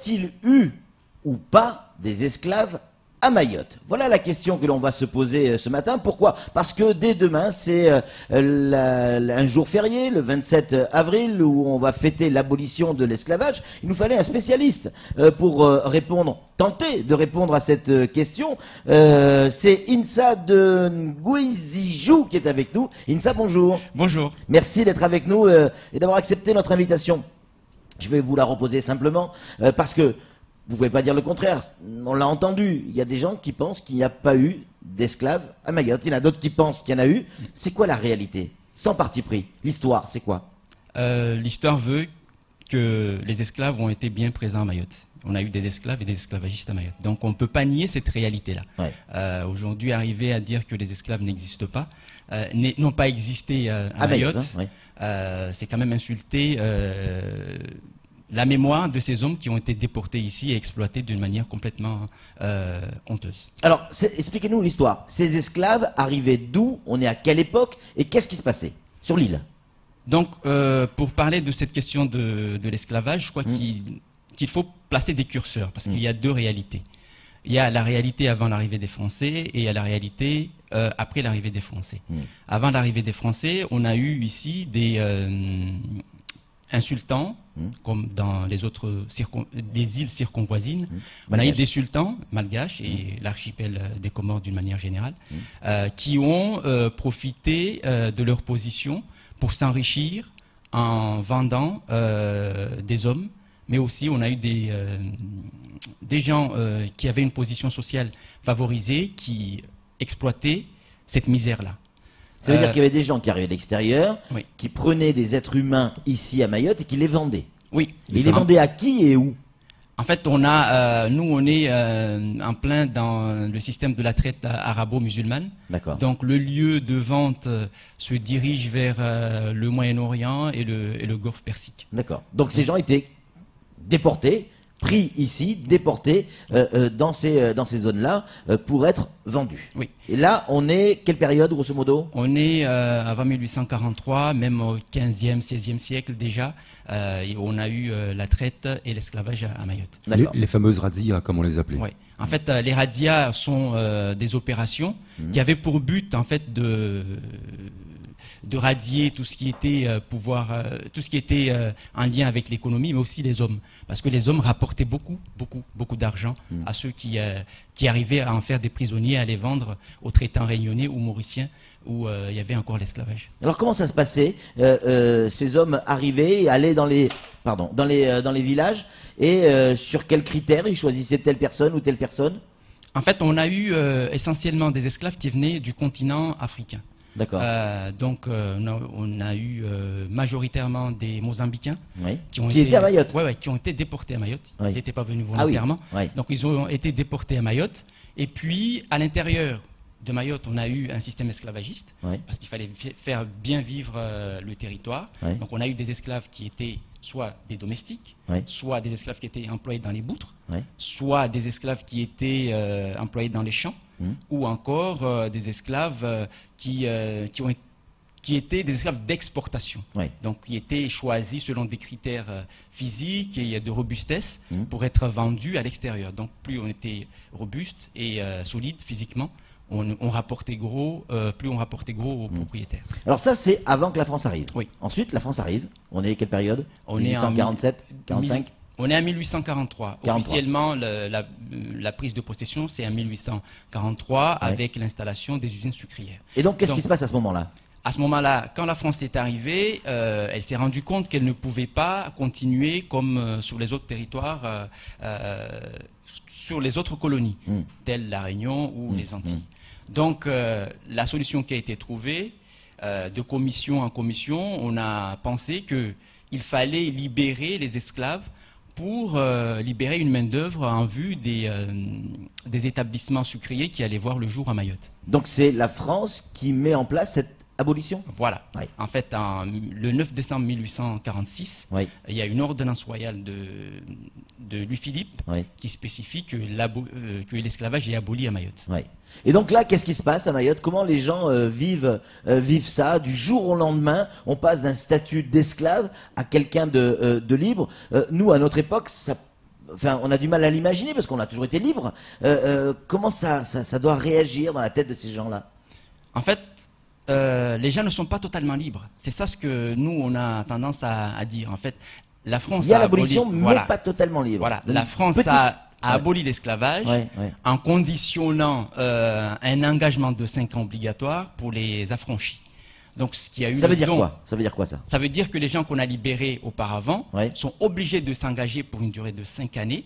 a-t-il eu ou pas des esclaves à Mayotte? Voilà la question que l'on va se poser ce matin. Pourquoi? Parce que dès demain, c'est un jour férié, le 27 avril, où on va fêter l'abolition de l'esclavage. Il nous fallait un spécialiste pour tenter de répondre à cette question. C'est Insa de Ngouizijou qui est avec nous. Insa, bonjour. Bonjour. Merci d'être avec nous et d'avoir accepté notre invitation. Je vais vous la reposer simplement parce que vous ne pouvez pas dire le contraire. On l'a entendu. Il y a des gens qui pensent qu'il n'y a pas eu d'esclaves à Mayotte. Il y en a d'autres qui pensent qu'il y en a eu. C'est quoi la réalité? Sans parti pris. L'histoire, c'est quoi? L'histoire veut que les esclaves ont été bien présents à Mayotte. On a eu des esclaves et des esclavagistes à Mayotte. Donc on ne peut pas nier cette réalité-là. Ouais. Aujourd'hui, arriver à dire que les esclaves n'existent pas, n'ont pas existé à Mayotte, hein, ouais. c'est quand même insulter la mémoire de ces hommes qui ont été déportés ici et exploités d'une manière complètement honteuse. Alors, expliquez-nous l'histoire. Ces esclaves arrivaient d'où? On est à quelle époque? Et qu'est-ce qui se passait sur l'île? Donc, pour parler de cette question de l'esclavage, je crois qu'il faut placer des curseurs, parce qu'il y a deux réalités. Il y a la réalité avant l'arrivée des Français et il y a la réalité après l'arrivée des Français. Avant l'arrivée des Français, on a eu ici des insultants, comme dans les autres des îles circonvoisines. On a eu des sultans malgaches et l'archipel des Comores d'une manière générale, qui ont profité de leur position pour s'enrichir en vendant des hommes, mais aussi on a eu des gens qui avaient une position sociale favorisée, qui exploitaient cette misère-là. Ça veut dire qu'il y avait des gens qui arrivaient de l'extérieur, oui, qui prenaient des êtres humains ici à Mayotte et qui les vendaient. Oui. Et ils les vendaient à qui et où? En fait, nous, on est en plein dans le système de la traite arabo-musulmane. D'accord. Donc, le lieu de vente se dirige vers le Moyen-Orient et le Golfe Persique. D'accord. Donc, ces gens étaient déportés, pris ici, déportés dans ces zones-là pour être vendus. Oui. Et là, on est quelle période, grosso modo? On est avant 1843, même au 15e, 16e siècle déjà. On a eu la traite et l'esclavage à Mayotte. Les fameuses razzias, comme on les appelait. Oui. En fait, les razzias sont des opérations qui avaient pour but, en fait, de radier tout ce qui était tout ce qui était en lien avec l'économie, mais aussi les hommes, parce que les hommes rapportaient beaucoup d'argent à ceux qui arrivaient à en faire des prisonniers, à les vendre aux traitants réunionnais ou mauriciens où il y avait encore l'esclavage. Alors comment ça se passait? Ces hommes arrivaient, allaient dans les villages et sur quels critères ils choisissaient telle personne ou telle personne? En fait, on a eu essentiellement des esclaves qui venaient du continent africain. D'accord. Donc, on a eu majoritairement des Mozambicains qui étaient à Mayotte. Oui, qui ont été déportés à Mayotte. Oui. Ils n'étaient pas venus volontairement. Ah oui. Donc, ils ont été déportés à Mayotte. Et puis, à l'intérieur de Mayotte, on a eu un système esclavagiste, parce qu'il fallait faire bien vivre le territoire. Donc, on a eu des esclaves qui étaient soit des domestiques, soit des esclaves qui étaient employés dans les boutres, soit des esclaves qui étaient employés dans les champs, ou encore des esclaves qui étaient des esclaves d'exportation, donc qui étaient choisis selon des critères physiques et de robustesse pour être vendus à l'extérieur. Donc plus on était robuste et solide physiquement, on rapportait gros, plus on rapportait gros aux propriétaires. Alors ça, c'est avant que la France arrive. Oui. Ensuite, la France arrive. On est à quelle période? On 1847, 45. On est en 1843. 43. Officiellement, la prise de possession, c'est en 1843 avec l'installation des usines sucrières. Et donc, qu'est-ce qui se passe à ce moment-là? À ce moment-là, quand la France est arrivée, elle s'est rendue compte qu'elle ne pouvait pas continuer comme sur les autres territoires, sur les autres colonies, telles la Réunion ou les Antilles. Donc, la solution qui a été trouvée, de commission en commission, on a pensé qu'il fallait libérer les esclaves pour libérer une main-d'œuvre en vue des établissements sucriers qui allaient voir le jour à Mayotte. Donc, c'est la France qui met en place cette abolition? Voilà. En fait, le 9 décembre 1846, il y a une ordonnance royale de Louis-Philippe qui spécie que l'esclavage est aboli à Mayotte. Et donc là, qu'est-ce qui se passe à Mayotte? Comment les gens vivent ça? Du jour au lendemain, on passe d'un statut d'esclave à quelqu'un de libre. Nous, à notre époque, enfin, on a du mal à l'imaginer parce qu'on a toujours été libre. Comment ça doit réagir dans la tête de ces gens-là? En fait, les gens ne sont pas totalement libres. C'est ça ce que nous, on a tendance à dire. En fait, la France il y a l'abolition, mais voilà, pas totalement libre. Voilà, Donc, la France a aboli l'esclavage en conditionnant un engagement de 5 ans obligatoire pour les affranchis. Donc, ce qui a eu ça veut dire quoi? Ça veut dire quoi, ça? Ça veut dire que les gens qu'on a libérés auparavant sont obligés de s'engager pour une durée de 5 années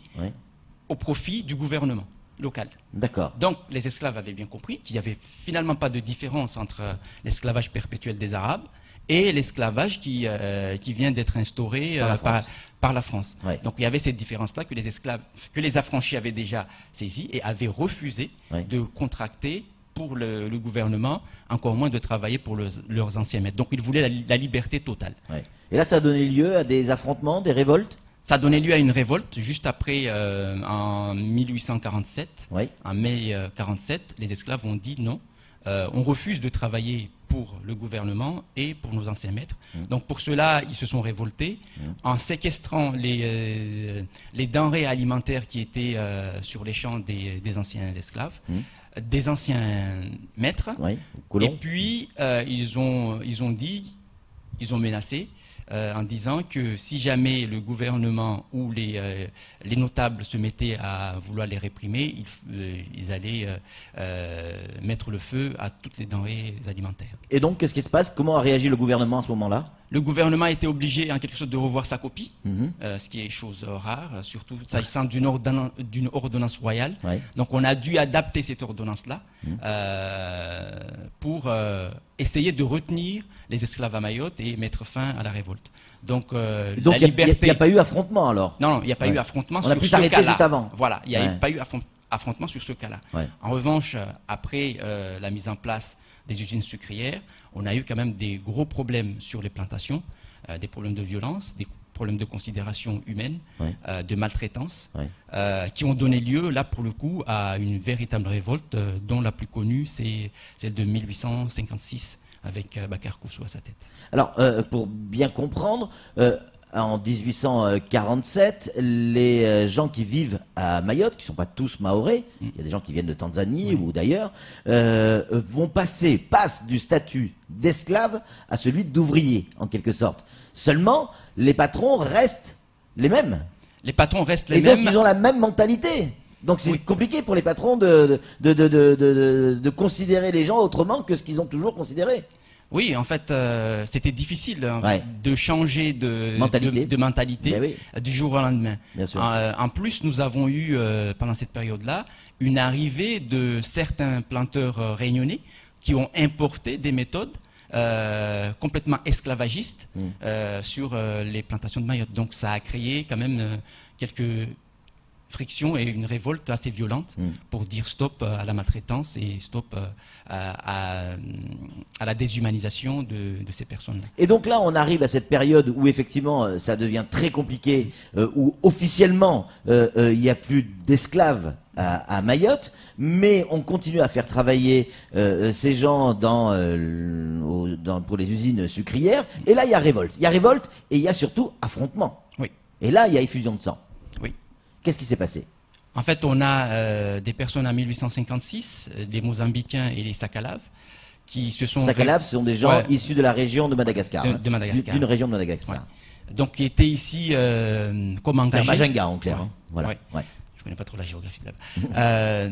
au profit du gouvernement local. D'accord. Donc, les esclaves avaient bien compris qu'il n'y avait finalement pas de différence entre l'esclavage perpétuel des Arabes et l'esclavage qui vient d'être instauré par la France. Donc, il y avait cette différence-là que les affranchis avaient déjà saisie et avaient refusé de contracter pour le gouvernement, encore moins de travailler pour leurs anciens maîtres. Donc, ils voulaient la liberté totale. Et là, ça a donné lieu à des affrontements, des révoltes? Ça a donné lieu à une révolte juste après, en 1847, en mai 1947, les esclaves ont dit non, on refuse de travailler pour le gouvernement et pour nos anciens maîtres. Donc pour cela, ils se sont révoltés en séquestrant les denrées alimentaires qui étaient sur les champs des anciens esclaves, des anciens maîtres, et puis ils ont menacé en disant que si jamais le gouvernement ou les notables se mettaient à vouloir les réprimer, ils allaient mettre le feu à toutes les denrées alimentaires. Et donc, qu'est-ce qui se passe? Comment a réagi le gouvernement à ce moment-là? Le gouvernement a été obligé en quelque sorte de revoir sa copie, ce qui est chose rare, surtout s'agissant d'une ordonnance royale. Donc on a dû adapter cette ordonnance-là pour essayer de retenir les esclaves à Mayotte et mettre fin à la révolte. Donc la liberté... il n'y a pas eu affrontement alors? Non, il n'y a pas eu affrontement sur ce cas-là. On a pu s'arrêter juste avant. Voilà, il n'y a pas eu affrontement sur ce cas-là. En revanche, après la mise en place des usines sucrières, on a eu quand même des gros problèmes sur les plantations, des problèmes de violence, des problèmes de considération humaine, de maltraitance, qui ont donné lieu, là pour le coup, à une véritable révolte, dont la plus connue, c'est celle de 1856, avec Bakar Koussou à sa tête. Alors, pour bien comprendre, en 1847, les gens qui vivent à Mayotte, qui ne sont pas tous mahorais, il y a des gens qui viennent de Tanzanie ou d'ailleurs, passent du statut d'esclave à celui d'ouvrier, en quelque sorte. Seulement, les patrons restent les mêmes. Les patrons restent les mêmes. Et donc, ils ont la même mentalité. Donc, c'est compliqué pour les patrons de considérer les gens autrement que ce qu'ils ont toujours considéré. Oui, en fait, c'était difficile de changer de mentalité du jour au lendemain. En plus, nous avons eu, pendant cette période-là, une arrivée de certains planteurs réunionnais qui ont importé des méthodes complètement esclavagistes sur les plantations de Mayotte. Donc ça a créé quand même quelques frictions et une révolte assez violente pour dire stop à la maltraitance et stop à la déshumanisation de ces personnes-là. Et donc là, on arrive à cette période où effectivement ça devient très compliqué, où officiellement il n'y a plus d'esclaves à Mayotte, mais on continue à faire travailler ces gens pour les usines sucrières. Et là, il y a révolte. Il y a révolte et il y a surtout affrontement. Et là, il y a effusion de sang. Qu'est-ce qui s'est passé? En fait, on a des personnes en 1856, des Mozambicains et les Sakalaves, qui se sont... Sakalaves, ce sont des gens issus de la région de Madagascar. De Madagascar. D'une région de Madagascar. Donc, qui étaient ici comme engagés. C'est un Majinga, en clair. Voilà. Je ne connais pas trop la géographie de là-bas.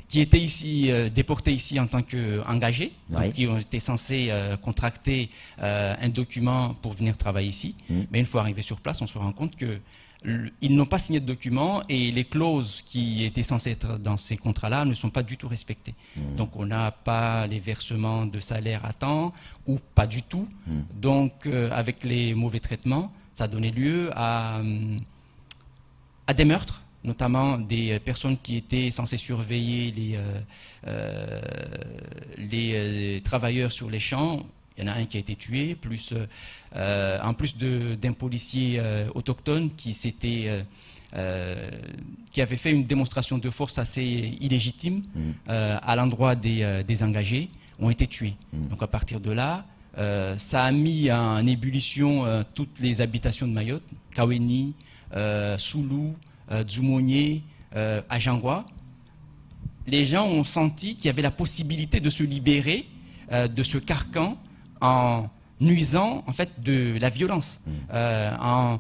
Qui étaient ici, déportés ici en tant qu'engagés, qui ont été censés contracter un document pour venir travailler ici. Mais une fois arrivés sur place, on se rend compte que ils n'ont pas signé de document et les clauses qui étaient censées être dans ces contrats-là ne sont pas du tout respectées. Donc on n'a pas les versements de salaire à temps ou pas du tout. Donc avec les mauvais traitements, ça a donné lieu à des meurtres, notamment des personnes qui étaient censées surveiller les travailleurs sur les champs. Il y en a un qui a été tué, en plus d'un policier autochtone qui avait fait une démonstration de force assez illégitime à l'endroit des engagés, ont été tués. Donc à partir de là, ça a mis en ébullition toutes les habitations de Mayotte, Kaweni, Soulou, Dzoumogné, Ajangwa, les gens ont senti qu'il y avait la possibilité de se libérer de ce carcan en nuisant en fait de la violence, en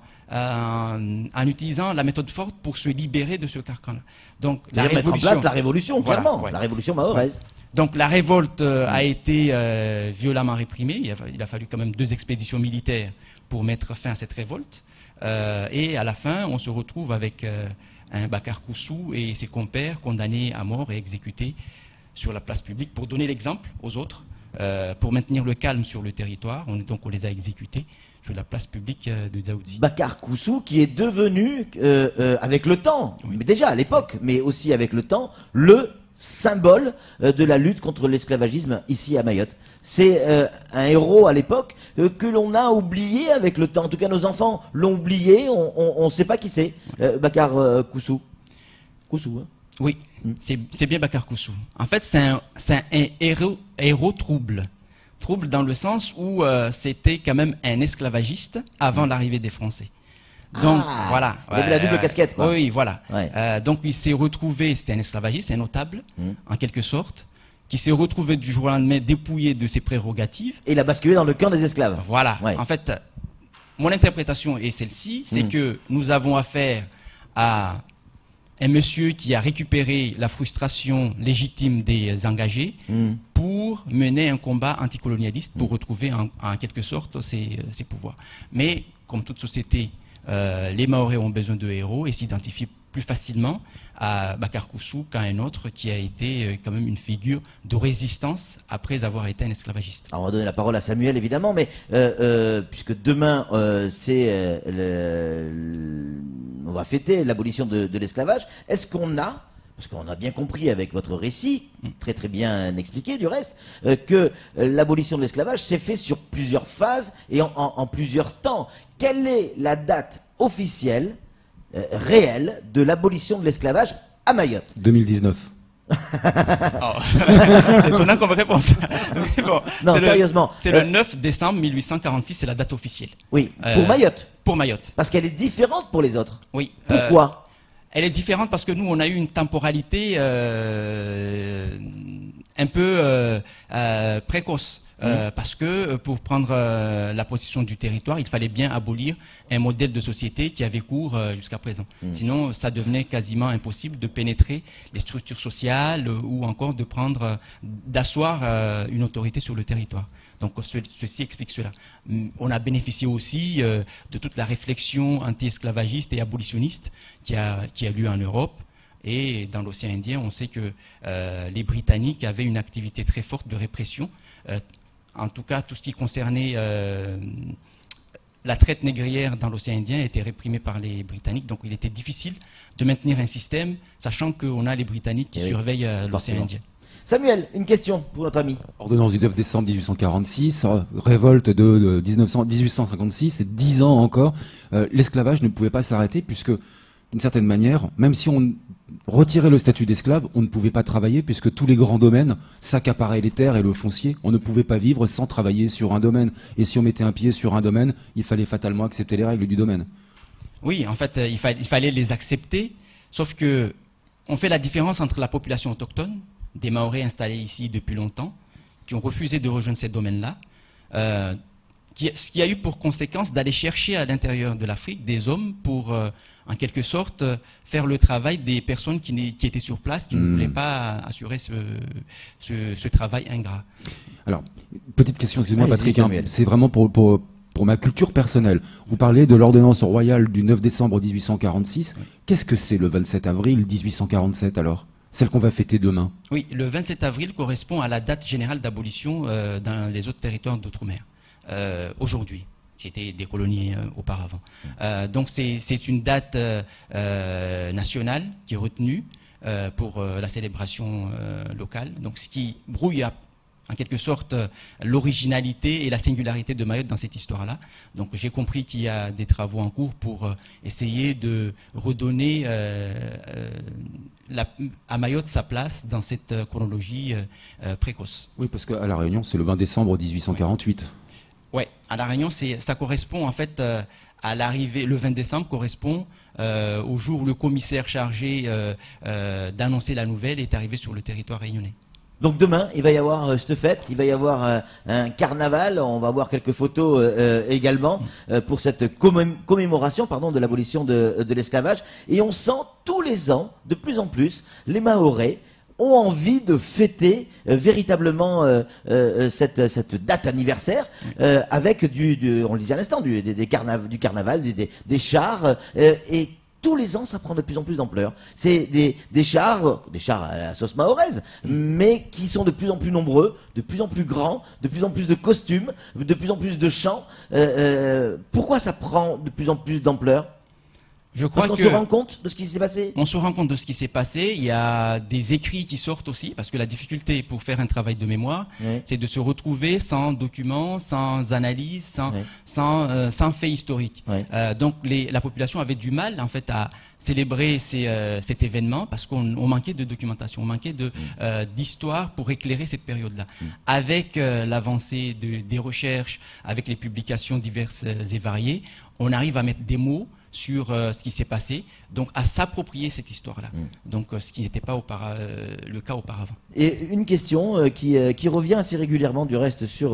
utilisant la méthode forte pour se libérer de ce carcan-là. Donc la révolution, mettre en place la révolution, clairement, voilà, la révolution mahoraise. Donc la révolte a été violemment réprimée. Il a fallu quand même 2 expéditions militaires pour mettre fin à cette révolte. Et à la fin, on se retrouve avec un Bakar Koussou et ses compères condamnés à mort et exécutés sur la place publique pour donner l'exemple aux autres, pour maintenir le calme sur le territoire. Donc on les a exécutés sur la place publique de Dzaoudzi. Bakar Koussou qui est devenu, avec le temps, mais déjà à l'époque, mais aussi avec le temps, le symbole de la lutte contre l'esclavagisme ici à Mayotte. C'est un héros à l'époque que l'on a oublié avec le temps. En tout cas, nos enfants l'ont oublié. On ne sait pas qui c'est, Bakar Koussou. Koussou, hein. Oui, c'est bien Bakar Koussou. En fait, c'est un héros trouble. Trouble dans le sens où c'était quand même un esclavagiste avant l'arrivée des Français. Donc, voilà. Il avait la double casquette, quoi. Oui, voilà. Donc, il s'est retrouvé, c'était un esclavagiste, un notable, en quelque sorte, qui s'est retrouvé du jour au lendemain dépouillé de ses prérogatives. Et il a basculé dans le camp des esclaves. Voilà. En fait, mon interprétation est celle-ci, c'est que nous avons affaire à un monsieur qui a récupéré la frustration légitime des engagés pour mener un combat anticolonialiste, pour retrouver en quelque sorte ses pouvoirs. Mais, comme toute société, les Mahorais ont besoin de héros et s'identifient plus facilement à Bakar Koussou qu'à un autre qui a été quand même une figure de résistance après avoir été un esclavagiste. Alors on va donner la parole à Samuel évidemment, mais puisque demain on va fêter l'abolition de l'esclavage, est-ce qu'on a, parce qu'on a bien compris avec votre récit, très très bien expliqué du reste, que l'abolition de l'esclavage s'est fait sur plusieurs phases et en plusieurs temps. Quelle est la date officielle, réelle, de l'abolition de l'esclavage à Mayotte? 2019. C'est étonnant comme réponse. Bon, non, sérieusement. C'est le 9 décembre 1846, c'est la date officielle. Oui, pour Mayotte. Pour Mayotte. Parce qu'elle est différente pour les autres. Oui. Pourquoi elle est différente parce que nous, on a eu une temporalité un peu précoce. Parce que pour prendre la position du territoire, il fallait bien abolir un modèle de société qui avait cours jusqu'à présent. Sinon, ça devenait quasiment impossible de pénétrer les structures sociales ou encore de prendre, d'asseoir une autorité sur le territoire. Donc ceci explique cela. On a bénéficié aussi de toute la réflexion anti-esclavagiste et abolitionniste qui a lieu en Europe. Et dans l'océan Indien, on sait que les Britanniques avaient une activité très forte de répression. En tout cas, tout ce qui concernait la traite négrière dans l'océan Indien était réprimé par les Britanniques. Donc il était difficile de maintenir un système, sachant qu'on a les Britanniques qui surveillent l'océan Indien. Samuel, une question pour notre ami. Ordonnance du 9 décembre 1846, révolte de 1856, c'est 10 ans encore. L'esclavage ne pouvait pas s'arrêter puisque, d'une certaine manière, même si on retirait le statut d'esclave, on ne pouvait pas travailler puisque tous les grands domaines s'accaparaient les terres et le foncier. On ne pouvait pas vivre sans travailler sur un domaine. Et si on mettait un pied sur un domaine, il fallait fatalement accepter les règles du domaine. Oui, en fait, il fallait les accepter, sauf que on fait la différence entre la population autochtone, des Mahorais installés ici depuis longtemps, qui ont refusé de rejoindre ces domaines-là, ce qui a eu pour conséquence d'aller chercher à l'intérieur de l'Afrique des hommes pour, en quelque sorte, faire le travail des personnes qui étaient sur place, qui ne voulaient pas assurer ce travail ingrat. Alors, petite question, excusez-moi Patrick, c'est vraiment pour ma culture personnelle. Vous parlez de l'ordonnance royale du 9 décembre 1846. Oui. Qu'est-ce que c'est le 27 avril 1847 alors ? Celle qu'on va fêter demain. Oui, le 27 avril correspond à la date générale d'abolition dans les autres territoires d'outre-mer. Aujourd'hui, c'était des colonies auparavant. Donc c'est une date nationale qui est retenue pour la célébration locale. Donc ce qui brouille en quelque sorte l'originalité et la singularité de Mayotte dans cette histoire-là. Donc j'ai compris qu'il y a des travaux en cours pour essayer de redonner à Mayotte sa place dans cette chronologie précoce. Oui, parce qu'à La Réunion, c'est le 20 décembre 1848. Oui, À La Réunion, ça correspond en fait à l'arrivée, le 20 décembre correspond au jour où le commissaire chargé d'annoncer la nouvelle est arrivé sur le territoire réunionnais. Donc demain, il va y avoir cette fête, il va y avoir un carnaval, on va voir quelques photos également pour cette commémoration de l'abolition de l'esclavage. Et on sent tous les ans, de plus en plus, les Mahorais ont envie de fêter véritablement cette date anniversaire avec on le disait à l'instant, du carnaval, des chars et tous les ans, ça prend de plus en plus d'ampleur. C'est des chars à la sauce mahoraise, mais qui sont de plus en plus nombreux, de plus en plus grands, de plus en plus de costumes, de plus en plus de chants. Pourquoi ça prend de plus en plus d'ampleur ? Je crois Parce qu'on se rend compte de ce qui s'est passé. On se rend compte de ce qui s'est passé. Il y a des écrits qui sortent aussi, parce que la difficulté pour faire un travail de mémoire, c'est de se retrouver sans documents, sans analyse, sans faits historiques. Donc la population avait du mal en fait à célébrer cet événement parce qu'on manquait de documentation, on manquait d'histoire pour éclairer cette période-là. Avec l'avancée des recherches, avec les publications diverses et variées, on arrive à mettre des mots sur ce qui s'est passé, donc à s'approprier cette histoire-là. Donc ce qui n'était pas le cas auparavant. Et une question qui revient assez régulièrement du reste sur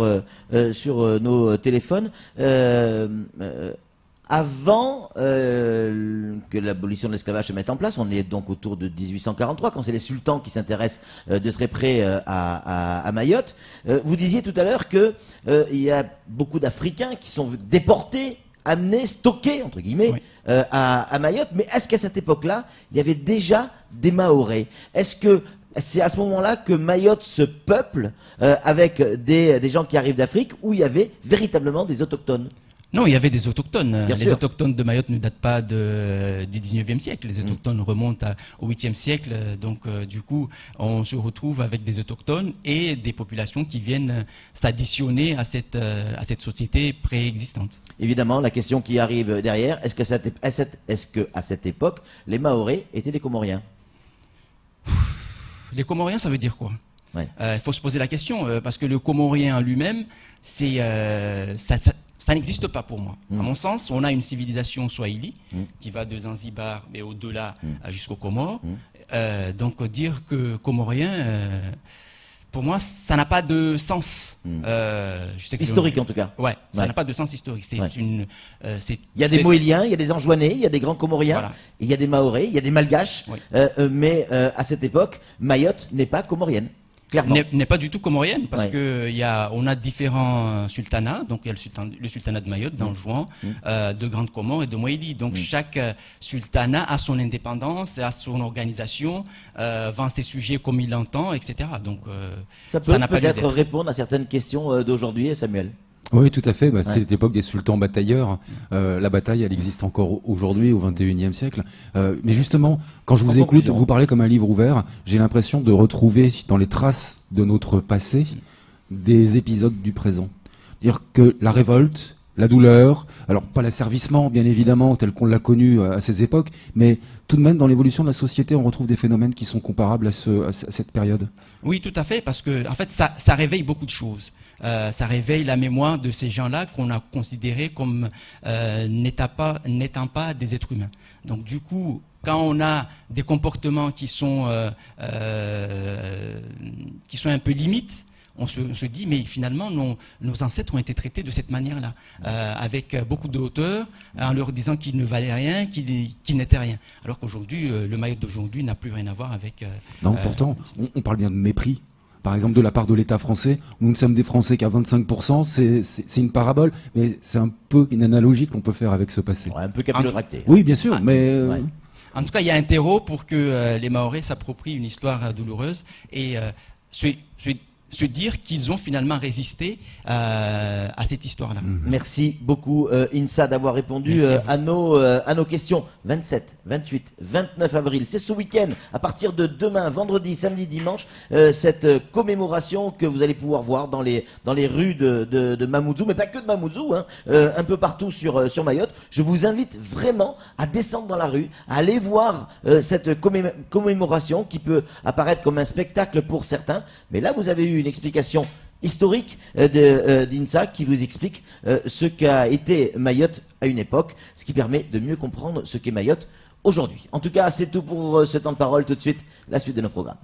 nos téléphones. Avant que l'abolition de l'esclavage se mette en place, on est donc autour de 1843, quand c'est les sultans qui s'intéressent de très près à Mayotte. Vous disiez tout à l'heure qu'il y a beaucoup d'Africains qui sont déportés, amenés, stockés, entre guillemets, à Mayotte. Mais est-ce qu'à cette époque-là, il y avait déjà des Mahorais? Est-ce que c'est à ce moment-là que Mayotte se peuple avec des gens qui arrivent d'Afrique, où il y avait véritablement des autochtones? Non, il y avait des autochtones. Bien les sûr. Autochtones de Mayotte ne datent pas du 19e siècle. Les autochtones remontent au 8e siècle. Donc, du coup, on se retrouve avec des autochtones et des populations qui viennent s'additionner à cette société préexistante. Évidemment, la question qui arrive derrière, est-ce qu'à cette époque, les Mahorais étaient des Comoriens? Les Comoriens, ça veut dire quoi? Il faut se poser la question, parce que le Comorien en lui-même, ça n'existe pas pour moi. À mon sens, on a une civilisation swahili qui va de Zanzibar et au-delà jusqu'aux Comores. Donc dire que Comorien, pour moi, ça n'a pas de sens. Historique en tout cas. Ça n'a pas de sens historique. Il y a des Moéliens, il y a des Anjouanais, il y a des grands Comoriens, il y a des Mahorais, il y a des Malgaches. Mais à cette époque, Mayotte n'est pas comorienne. N'est pas du tout comorienne parce qu'on a différents sultanats. Donc il y a le sultanat de Mayotte, d'Anjouan, de Grande Comore et de Moélie. Donc chaque sultanat a son indépendance, a son organisation, vend ses sujets comme il l'entend, etc. Donc ça peut peut-être répondre à certaines questions d'aujourd'hui, Samuel. Oui, tout à fait. C'est l'époque des sultans batailleurs. La bataille, elle existe encore aujourd'hui, au XXIe siècle. Mais justement, quand je vous écoute, vous parlez comme un livre ouvert. J'ai l'impression de retrouver dans les traces de notre passé des épisodes du présent. C'est-à-dire que la révolte, la douleur, alors pas l'asservissement, bien évidemment, tel qu'on l'a connu à ces époques, mais tout de même, dans l'évolution de la société, on retrouve des phénomènes qui sont comparables à cette période. Oui, tout à fait, parce que en fait, ça réveille beaucoup de choses. Ça réveille la mémoire de ces gens-là qu'on a considérés comme n'étant pas des êtres humains. Donc du coup, quand on a des comportements qui sont un peu limites, on se dit, mais finalement, nos ancêtres ont été traités de cette manière-là, avec beaucoup de hauteur, en leur disant qu'ils ne valaient rien, qu'ils n'étaient rien. Alors qu'aujourd'hui, le Mayotte d'aujourd'hui n'a plus rien à voir avec... non, pourtant, on parle bien de mépris. Par exemple, de la part de l'État français, nous ne sommes des Français qu'à 25%, c'est une parabole, mais c'est un peu une analogie qu'on peut faire avec ce passé. Un peu capillotracté. Oui, bien sûr, mais... En tout cas, il y a un terreau pour que les Mahorais s'approprient une histoire douloureuse et se dire qu'ils ont finalement résisté à cette histoire-là. Merci beaucoup Insa d'avoir répondu à nos questions. 27, 28, 29 avril, c'est ce week-end, à partir de demain, vendredi, samedi, dimanche, cette commémoration que vous allez pouvoir voir dans les rues de Mamoudzou, mais pas que de Mamoudzou, un peu partout sur Mayotte. Je vous invite vraiment à descendre dans la rue, à aller voir cette commémoration qui peut apparaître comme un spectacle pour certains, mais là vous avez eu une explication historique d'INSA qui vous explique ce qu'a été Mayotte à une époque, ce qui permet de mieux comprendre ce qu'est Mayotte aujourd'hui. En tout cas, c'est tout pour ce temps de parole. Tout de suite, la suite de nos programmes.